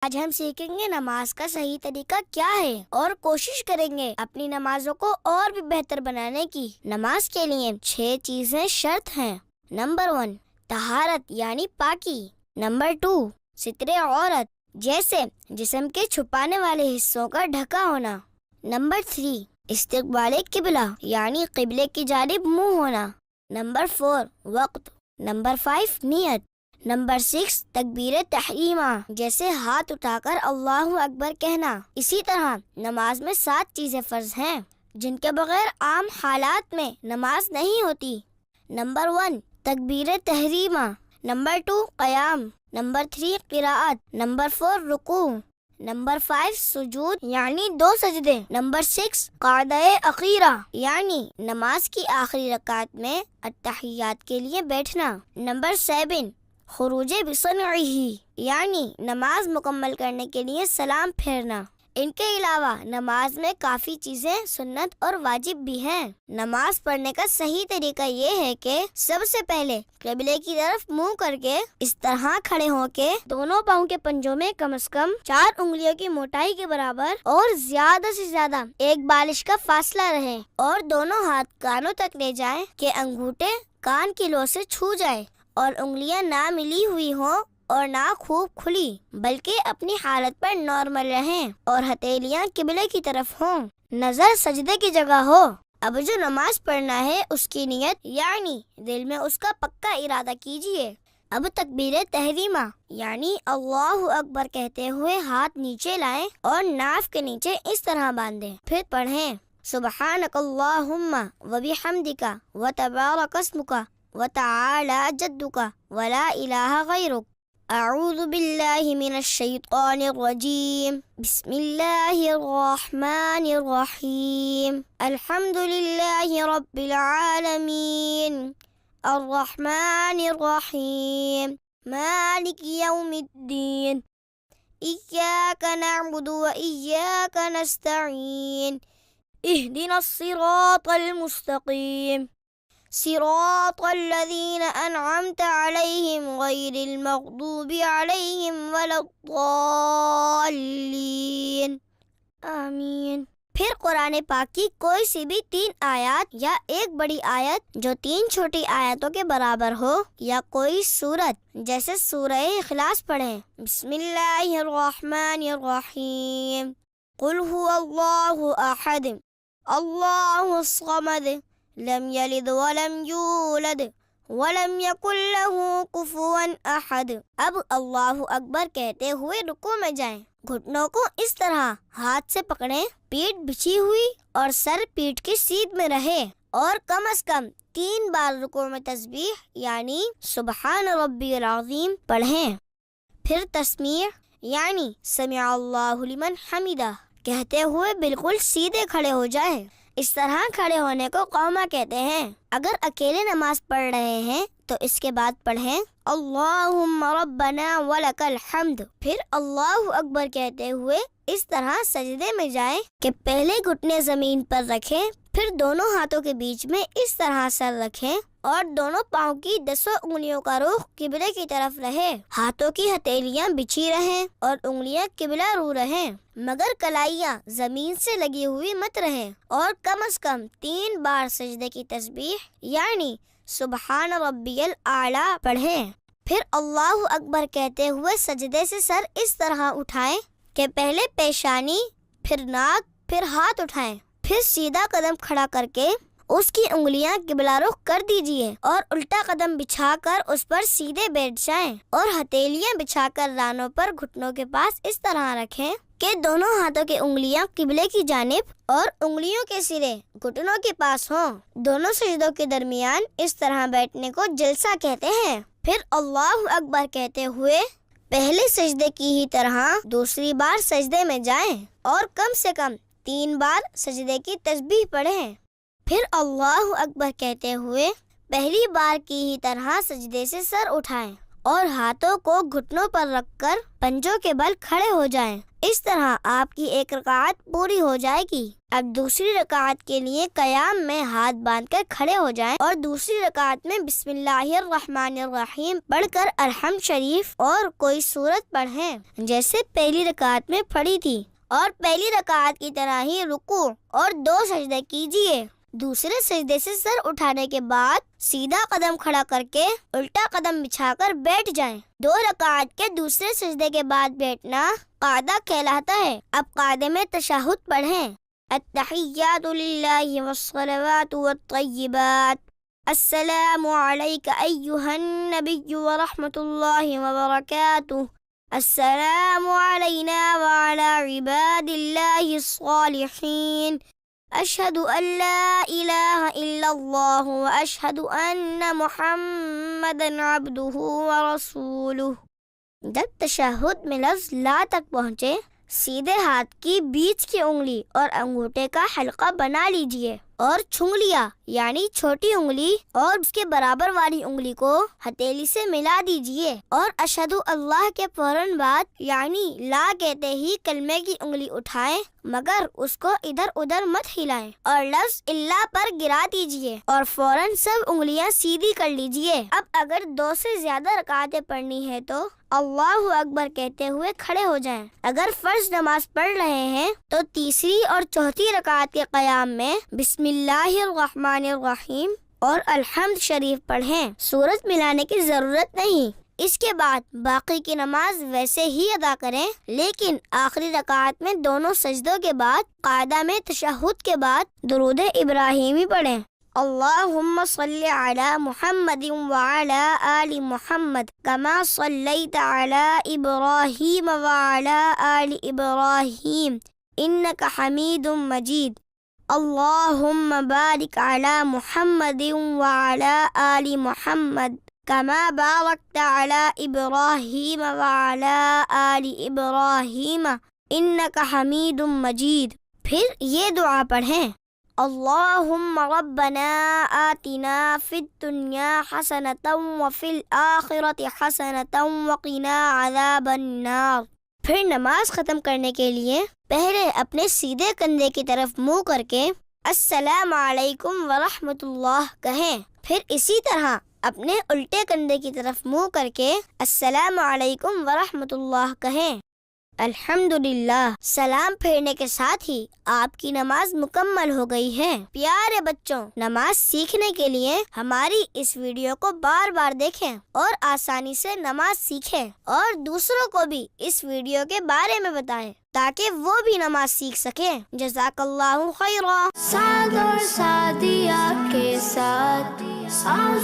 آج ہم سیکھیں گے نماز کا صحیح طریقہ کیا ہے اور کوشش کریں گے اپنی نمازوں کو اور بھی بہتر بنانے کی۔ نماز کے لیے 6 چیزیں شرط ہیں۔ نمبر 1 طہارت یعنی پاکی۔ نمبر 2 ستر عورت جیسے جسم کے چھپانے والے حصوں کا ڈھکا ہونا۔ نمبر 3 استقبال قبلہ یعنی قبلے کی جانب منہ ہونا۔ نمبر 4 وقت۔ نمبر 5 نیت۔ نمبر 6 تکبیر تحریمہ جیسے ہاتھ اٹھا کر اللہ اکبر کہنا۔ اسی طرح نماز میں 7 چیزیں فرض ہیں جن کے بغیر عام حالات میں نماز نہیں ہوتی۔ نمبر 1 تکبیر تحریمہ۔ نمبر 2 قیام۔ نمبر 3 قراءت۔ نمبر 4 رکوع۔ نمبر 5 سجود یعنی 2 سجدے۔ نمبر 6 قعدہ اخیرہ یعنی نماز کی آخری رکعت میں التحیات کے لیے بیٹھنا۔ نمبر 7 خروج بصنعہ یعنی نماز مکمل کرنے کے لیے سلام پھیرنا۔ ان کے علاوہ نماز میں کافی چیزیں سنت اور واجب بھی ہیں۔ نماز پڑھنے کا صحیح طریقہ یہ ہے کہ سب سے پہلے قبلے کی طرف منہ کر کے اس طرح کھڑے ہو کے دونوں پاؤں کے پنجوں میں کم از کم 4 انگلیوں کی موٹائی کے برابر اور زیادہ سے زیادہ 1 بالش کا فاصلہ رہے اور دونوں ہاتھ کانوں تک لے جائیں کہ انگوٹھے کان کی لو سے چھو جائے اور انگلیاں نہ ملی ہوئی ہوں اور نہ خوب کھلی بلکہ اپنی حالت پر نارمل رہیں اور ہتھیلیاں قبلے کی طرف ہوں، نظر سجدے کی جگہ ہو۔ اب جو نماز پڑھنا ہے اس کی نیت یعنی دل میں اس کا پکا ارادہ کیجئے۔ اب تکبیر تحریمہ یعنی اللہ اکبر کہتے ہوئے ہاتھ نیچے لائیں اور ناف کے نیچے اس طرح باندھیں، پھر پڑھیں سبحانک اللہم وبحمدک وتبارک اسمک وتعالی جدک ولا الہ غیرک۔ اعوذ باللہ من الشیطان الرجیم بسم اللہ الرحمن الرحیم الحمد للہ رب العالمین الرحمن الرحیم مالک یوم الدین ایاک نعبد و ایاک نستعین اہدنا الصراط المستقیم صراط الذین انعمت علیہم غیر المغضوب علیہم ولا الضالین آمین۔ پھر قرآن پاک کی کوئی سی بھی 3 آیات یا ایک بڑی آیت جو 3 چھوٹی آیتوں کے برابر ہو یا کوئی سورت جیسے سورہ اخلاص پڑھیں۔ بسم اللہ الرحمن الرحیم قل هو اللہ احد اللہ الصمد لم یلد ولم یولد ولم یکن له کفوا احد۔ اب اللہ اکبر کہتے ہوئے رکوع میں جائیں، گھٹنوں کو اس طرح ہاتھ سے پکڑیں، پیٹھ بچھی ہوئی اور سر پیٹھ کی سیدھ میں رہے اور کم از کم 3 بار رکوع میں تسبیح یعنی سبحان ربی العظیم پڑھیں۔ پھر تسمیع یعنی سمع اللہ لمن حمدہ کہتے ہوئے بالکل سیدھے کھڑے ہو جائیں۔ اس طرح کھڑے ہونے کو قوما کہتے ہیں۔ اگر اکیلے نماز پڑھ رہے ہیں تو اس کے بعد پڑھیں اللہم ربنا ولک الحمد، پھر اللہ اکبر کہتے ہوئے اس طرح سجدے میں جائیں کہ پہلے گھٹنے زمین پر رکھیں، پھر دونوں ہاتھوں کے بیچ میں اس طرح سر رکھیں اور دونوں پاؤں کی 10 انگلیوں کا رخ قبلے کی طرف رہے، ہاتھوں کی ہتھیلیاں بچھی رہیں اور انگلیاں قبلہ رو رہیں، مگر کلائیاں زمین سے لگی ہوئی مت رہیں، اور کم از کم 3 بار سجدے کی تسبیح یعنی سبحان ربی الاعلی پڑھیں۔ پھر اللہ اکبر کہتے ہوئے سجدے سے سر اس طرح اٹھائیں کہ پہلے پیشانی، پھر ناک، پھر ہاتھ اٹھائیں، پھر سیدھا قدم کھڑا کر کے اس کی انگلیاں قبلہ رخ کر دیجئے اور الٹا قدم بچھا کر اس پر سیدھے بیٹھ جائیں اور ہتھیلیاں بچھا کر رانوں پر گھٹنوں کے پاس اس طرح رکھیں کہ دونوں ہاتھوں کی انگلیاں قبلے کی جانب اور انگلیوں کے سرے گھٹنوں کے پاس ہوں۔ دونوں سجدوں کے درمیان اس طرح بیٹھنے کو جلسہ کہتے ہیں۔ پھر اللہ اکبر کہتے ہوئے پہلے سجدے کی ہی طرح دوسری بار سجدے میں جائیں اور کم سے کم 3 بار سجدے کی تسبیح پڑھیں۔ پھر اللہ اکبر کہتے ہوئے پہلی بار کی ہی طرح سجدے سے سر اٹھائیں اور ہاتھوں کو گھٹنوں پر رکھ کر پنجوں کے بل کھڑے ہو جائیں۔ اس طرح آپ کی ایک رکعت پوری ہو جائے گی۔ اب دوسری رکعت کے لیے قیام میں ہاتھ باندھ کر کھڑے ہو جائیں اور دوسری رکعت میں بسم اللہ الرحمن الرحیم پڑھ کر الحمد شریف اور کوئی سورت پڑھیں جیسے پہلی رکعت میں پڑھی تھی، اور پہلی رکعت کی طرح ہی رکوع اور 2 سجدے کیجیے۔ دوسرے سجدے سے سر اٹھانے کے بعد سیدھا قدم کھڑا کر کے الٹا قدم بچھا کر بیٹھ جائیں۔ 2 رکعت کے دوسرے سجدے کے بعد بیٹھنا قعدہ کہلاتا ہے۔ اب قعدے میں تشہد پڑھیں۔ التحیات للہ والصلوات والطیبات، السلام علیک ایہا النبی ورحمۃ اللہ وبرکاتہ، السلام علینا وعلی عباد اللہ الصالحین، اشہد ان لا الہ الا اللہ واشہد ان محمدا عبدہ ورسولہ۔ جب تشہد میں لفظ لا تک پہنچے، سیدھے ہاتھ کی بیچ کی انگلی اور انگوٹھے کا حلقہ بنا لیجئے اور چھنگلیاں یعنی چھوٹی انگلی اور اس کے برابر والی انگلی کو ہتھیلی سے ملا دیجئے، اور اشہد اللہ کے فوراً بعد یعنی لا کہتے ہی کلمے کی انگلی اٹھائیں، مگر اس کو ادھر ادھر مت ہلائیں، اور لفظ اللہ پر گرا دیجئے اور فوراً سب انگلیاں سیدھی کر لیجئے۔ اب اگر 2 سے زیادہ رکعتیں پڑھنی ہے تو اللہ اکبر کہتے ہوئے کھڑے ہو جائیں۔ اگر فرض نماز پڑھ رہے ہیں تو تیسری اور چوتھی رکعت کے قیام میں بسم اللہ الرحمن الرحیم اور الحمد شریف پڑھیں، سورت ملانے کی ضرورت نہیں۔ اس کے بعد باقی کی نماز ویسے ہی ادا کریں، لیکن آخری رکعت میں دونوں سجدوں کے بعد قاعدہ میں تشہد کے بعد درود ابراہیمی پڑھیں۔ اللہم صلی علی محمد وعلی آل محمد کما صلیت علی ابراہیم وعلی آل ابراہیم انک حمید مجید۔ اللہم بارک علی محمد وعلی آل محمد کما بارکت علی ابراہیم وعلی آل ابراہیم انک حمید مجید۔ پھر یہ دعا پڑھیں، اللہم ربنا آتنا فی الدنیا حسنۃ وفی الآخرۃ حسنۃ وقنا عذاب النار۔ پھر نماز ختم کرنے کے لیے پہلے اپنے سیدھے کندھے کی طرف منہ کر کے السلام علیکم ورحمۃ اللہ کہیں، پھر اسی طرح اپنے الٹے کندھے کی طرف منہ کر کے السلام علیکم ورحمۃ اللہ کہیں۔ الحمدللہ، سلام پھیرنے کے ساتھ ہی آپ کی نماز مکمل ہو گئی ہے۔ پیارے بچوں، نماز سیکھنے کے لیے ہماری اس ویڈیو کو بار بار دیکھیں اور آسانی سے نماز سیکھیں، اور دوسروں کو بھی اس ویڈیو کے بارے میں بتائیں تاکہ وہ بھی نماز سیکھ سکیں۔ جزاک اللہ خیرا۔ سعد اور سعدیہ کے ساتھ